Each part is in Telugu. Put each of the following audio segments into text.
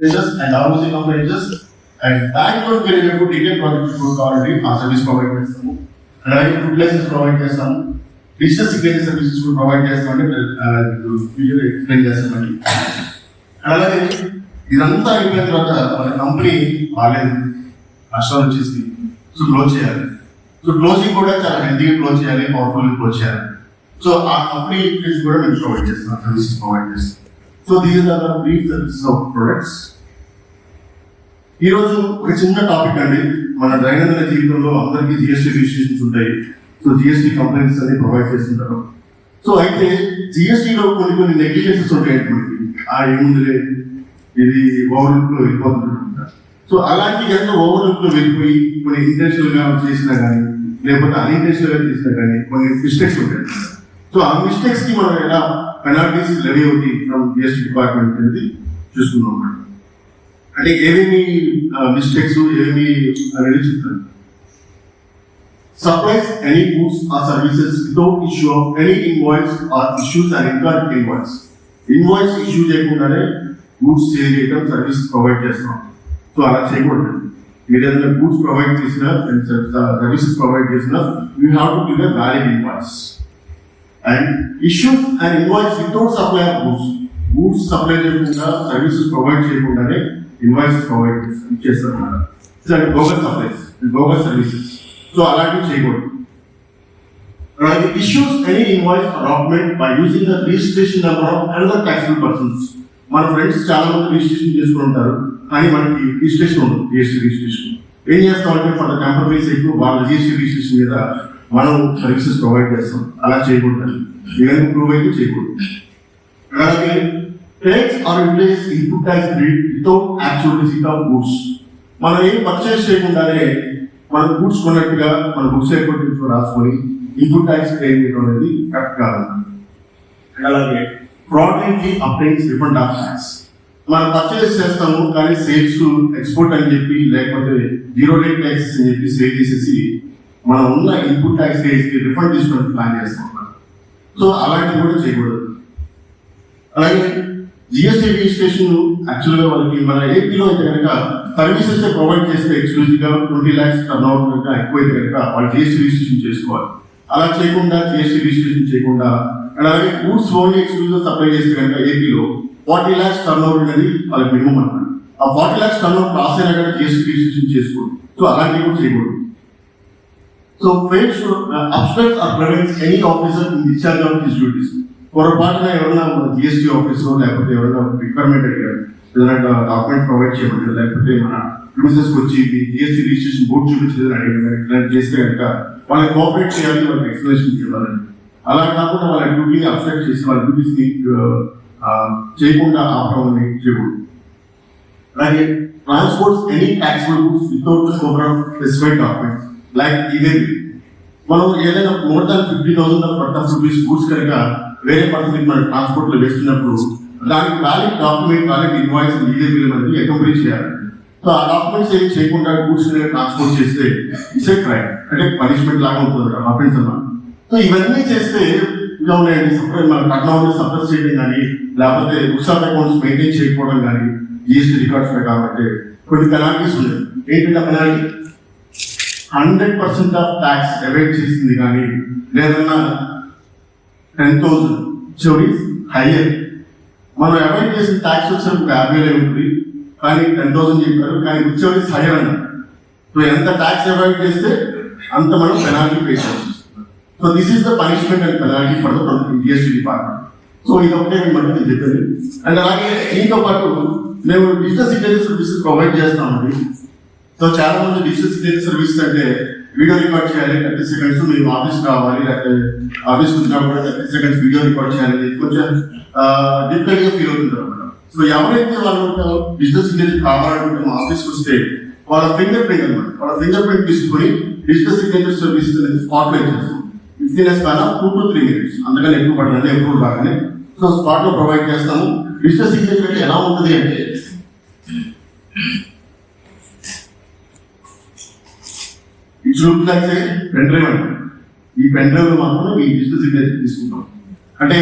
and ROC conferences and backward వెళ్ళేటప్పుడు డీటెయిల్ ప్రాజెక్ట్ కావాలంటే ఆ సర్వీస్ ప్రొవైడ్ చేస్తాము. అలాగే ఫుడ్ లైసెన్స్ ప్రొవైడ్ చేస్తాము. డిజిటల్ సిగ్నేచర్ సర్వీసెస్ కూడా ప్రొవైడ్ చేస్తామంటే ఎక్స్ప్లెయిన్ చేస్తామండి. అలాగే ఇదంతా అయిపోయిన తర్వాత మన కంపెనీ బాగాలేదు, నష్టాలు వచ్చేసి సో క్లోజ్ చేయాలి. సో క్లోజింగ్ కూడా చాలా హెల్తీగా క్లోజ్ చేయాలి, పవర్ఫుల్గా క్లోజ్ చేయాలి. సో ఆ కంపెనీ కూడా మేము ప్రొవైడ్ చేస్తాం, సర్వీసెస్ ప్రొవైడ్ చేస్తాం. So these are the brief services of products. ఈరోజు ఒక చిన్న టాపిక్ అండి. మన దైనందిన జీవితంలో అందరికీ జిఎస్టీ రిజిస్ట్రేషన్స్ ఉంటాయి. సో జిఎస్టీ కంప్లైంట్స్ అన్ని ప్రొవైడ్ చేస్తుంటారు. సో అయితే జిఎస్టీలో కొన్ని నెగ్లిజెన్సెస్ ఉంటాయి. ఏముందిలే ఇది ఓవర్లుక్ లో వెళ్ళిపోతుంటారు. సో అలాంటి కనుక ఓవర్లుక్ లో వెళ్ళిపోయి కొన్ని ఇంటెన్షనల్ గా చేసినా కానీ లేకపోతే అన్ఇంటెన్షనల్ గా చేసినా కానీ కొన్ని మిస్టేక్స్ ఉంటాయి. సో ఆ మిస్టేక్స్ కి మనం ఎలా పెనాల్టీస్ లెవీ అవుతాయి ఫ్రమ్ జిఎస్టీ డిపార్ట్మెంట్ అనేది చూసుకున్నాం. అంటే ఏమేమి మిస్టేక్స్ ఏమి అనేది చెప్తాను. Supplies any goods or services without issue of any invoice or issues an incorrect invoice. Invoice issue చేయకుండానే goods సేల్ చేయడం, సర్వీస్ ప్రొవైడ్ చేస్తాం. సో అలా చేయకూడదు. మీరు ఏదైనా గూడ్స్ ప్రొవైడ్ చేసినా సర్వీసెస్ ప్రొవైడ్ చేసినా you have to give a valid invoice. And issues and invoice without supply of goods. Goods supply చేయకుండా సర్వీసెస్ ప్రొవైడ్ చేయకుండానే ఇన్వాయిస్ ప్రొవైడ్ చేస్తారు. Bogus supplies, bogus services. So అలాంటివి చేయకూడదు. అలాగే issues any invoice are document by using the registration number of another taxable persons. మన ఫ్రెండ్స్ చాలా మంది రిజిస్ట్రేషన్ చేసుకుని ఉంటారు, కానీ మనకి రిజిస్ట్రేషన్ ఉండదు. జిఎస్టీ రిజిస్ట్రేషన్ ఏం చేస్తామంటే ఫర్ ద టెంపరీ సైట్ వాళ్ళ జిఎస్టీ రిజిస్ట్రేషన్ మీద మనం సర్వీసెస్ ప్రొవైడ్ చేస్తాం. అలా చేయకూడదు. ఇవన్నీ ప్రూవ్ అయితే చేయకూడదు. అలాగే takes or replaces input tax rate without actual receipt of goods. మనం ఏం పర్చేస్ చేయకుండానే మన గూడ్స్ కొన్నట్టుగా మన బుక్స్ అకౌంట్ రాసుకొని ఇన్పుట్ ట్యాక్స్ పే చేయడం అనేది కరెక్ట్ కాదు. అలాగే fraudulently obtains refund of tax. మనం పర్చేస్ చేస్తాము కానీ సేల్స్ ఎక్స్పోర్ట్ అని చెప్పి లేకపోతే జీరో రేట్ ట్యాక్సెస్ అని చెప్పి సేల్ చేసేసి మనం ఉన్న ఇన్పుట్ ట్యాక్స్ కి రిఫండ్ తీసుకోవడానికి ప్లాన్ చేస్తాం. సో అలాంటివి కూడా చేయకూడదు. అలాగే జిఎస్టీ రిజిస్ట్రేషన్ యాక్చువల్గా వాళ్ళకి మన ఏపీలో అయితే కనుక సర్వీసెస్ ప్రొవైడ్ చేస్తే ఎక్స్క్లూజివ్గా 20 lakhs టర్న్ ఓవర్ కనుక ఎక్కువైతే కనుక వాళ్ళు జిఎస్టీ రిజిస్ట్రేషన్ చేసుకోవాలి. అలా చేయకుండా జిఎస్టీ రిజిస్ట్రేషన్ చేయకుండా అలాగే గూడ్స్ ఓన్లీ ఎక్స్క్లూజివ్ సప్లై చేస్తే కనుక ఏపీలో 40 lakhs టర్న్ ఓవర్ అనేది వాళ్ళకి మినిమం అన్నమాట. ఆ 40 lakhs టర్న్ ఓవర్ క్రాస్ అయినా కానీ జిఎస్టీ రిజిస్ట్రేషన్ చేసుకోండి. సో అలాంటివి కూడా చేయకూడదు. So fails to abstract or prevents any officer in discharge of his duties. పొరపాటున ఎవరైనా మన జిఎస్టీ ఆఫీసర్ లేకపోతే ఎవరైనా రిక్వైర్మెంట్ అడిగారు, ఏదైనా డాక్యుమెంట్ ప్రొవైడ్ చేయమంటారు, లేకపోతే మన ప్రిమిసెస్కి వచ్చి జిఎస్టీ రిజిస్ట్రేషన్ బోర్డు చూపించేదని అడిగారు, ఇలాంటి చేస్తే కనుక వాళ్ళకి కోఆపరేట్ చేయాలి, వాళ్ళకి ఎక్స్ప్లెనేషన్ ఇవ్వాలండి. అలా కాకుండా వాళ్ళ డ్యూటీని అబ్స్ట్రాక్ట్ చేసి వాళ్ళ డ్యూటీస్ని చేయకుండా ఆపడం చేయకూడదు. అలాగే transports any taxable goods without the scope of specified documents like even మనం ఏదైనా more than 50,000 worth of rupees goods కనుక వేరే పర్సన్ మన ట్రాన్స్పోర్ట్ లో వేస్తున్నప్పుడు దానికి valid document, valid invoice, legal bill అనేది అకంపెనీ చేయాలి. సో ఆ డాక్యుమెంట్స్ ఏమి చేయకుండా గూడ్స్ ట్రాన్స్పోర్ట్ చేస్తే ఇట్స్ ఏ క్రైమ్, అంటే పనిష్మెంట్ లాగా ఉంటుంది అఫెన్స్ అన్నమాట. సో ఇవన్నీ చేస్తే ఇలా ఉన్నాయండి. సపరేట్ మన టర్న్ సప్రెస్ చేయడం కానీ లేకపోతే బుక్స్ ఆఫ్ అకౌంట్స్ మెయింటైన్ చేయకపోవడం కానీ జిఎస్టీ రికార్డ్స్ కాబట్టి కొన్ని పెనాల్టీస్ ఉన్నాయి. ఏంటంటే పెనాల్టీ 100% ఆఫ్ ట్యాక్స్ అవాయిడ్ చేసింది కానీ లేదన్నా 10,000 చెవరీస్ హయ్యర్. మనం అవాయిడ్ చేసిన ట్యాక్స్ వచ్చినప్పుడు 50,000 ఉంటుంది, కానీ 10,000 చెప్పారు, కానీ చెవరీస్ హయ్యర్ అన్నారు. సో ఎంత ట్యాక్స్ అవాయిడ్ చేస్తే అంత మనం పెనాల్టీ పే చేయాల్సి వస్తుంది. So this is the punishment and penalty for the GST department. So ఇది ఒకటే మనకి నేను చెప్పాను. అండ్ అలాగే దీంతో పాటు మేము డిజిటల్ సిగ్నేచర్ సర్వీసెస్ ప్రొవైడ్ చేస్తామండి. సో చాలా మంది డిజిటల్ సిగ్నేచర్ సర్వీసెస్ అంటే వీడియో రికార్డ్ చేయాలి 30 seconds, మీరు ఆఫీస్ రావాలి, లేకపోతే ఆఫీస్ వచ్చినప్పుడు 30 seconds వీడియో రికార్డ్ చేయాలి, కొంచెం డిఫికల్ట్ గా ఫీల్ అవుతుంటారు అన్నమాట. సో ఎవరైతే వాళ్ళు డిజిటల్ సిగ్నేచర్ కావాలనుకుంటే మా ఆఫీస్కి వస్తే వాళ్ళ ఫింగర్ ప్రింట్ అనమాట, వాళ్ళ ఫింగర్ ప్రింట్ తీసుకొని డిజిటల్ సిగ్నేచర్ సర్వీసెస్ అనేది స్పాట్ లో చేస్తాం. With span of 2 to 3 minutes, అందుకని ఎక్కువ పడుతుంది, ఎక్కువ రాగానే సో స్పాట్ లో ప్రొవైడ్ చేస్తాము. డిజిటల్ సిగ్నేచర్ అంటే ఎలా ఉంటుంది అంటే it's look like a pen drive అండి. ఈ పెన్ డ్రైవ్ లో మాత్రమే మీ డిజిటల్ సిగ్నేచర్ తీసుకుంటాం. అంటే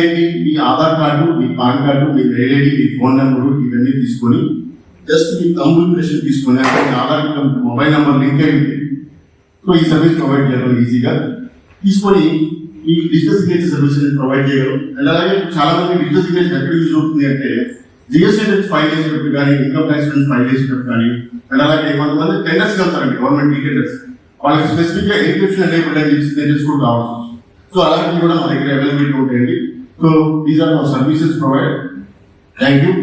మీ ఆధార్ కార్డు, మీ పాన్ కార్డు, మీ మెయిల్ ఐడి, మీ ఫోన్ నెంబరు ఇవన్నీ తీసుకొని జస్ట్ మీ థంబ్ ఇంప్రెషన్ తీసుకొని అక్కడ మీ ఆధార్ మొబైల్ నెంబర్ లింక్ అయి ఉంది. సో ఈ సర్వీస్ ప్రొవైడ్ చేయగలం ఈజీగా తీసుకొని ఈ డిజిటల్ సిగ్నేచర్ సర్వీస్ ప్రొవైడ్ చేయగలం. అండ్ అలాగే చాలా మంది డిజిటల్ సిగ్నేచర్ ఎక్కడ యూజ్ అవుతుంది అంటే జిఎస్టీ రిటర్న్స్ ఫైల్ చేసేటప్పుడు కానీ, ఇన్కమ్ ట్యాక్స్ రిటర్న్స్ ఫైల్ చేసేటప్పుడు కానీ, అండ్ అలాగే కొంతమంది టెండర్స్ వెళ్తారండి, గవర్నమెంట్ టెండర్స్, వాళ్ళకి స్పెసిఫిక్ గా ఎన్క్రిప్షన్ ఎనేబుల్డ్ అని చెప్పి సిగ్నేచర్స్ కూడా కావాల్సి వస్తుంది. సో అలాంటివి కూడా మన దగ్గర అవైలబిలిటీ ఉంటాయండి. So these are our services provide. Thank you.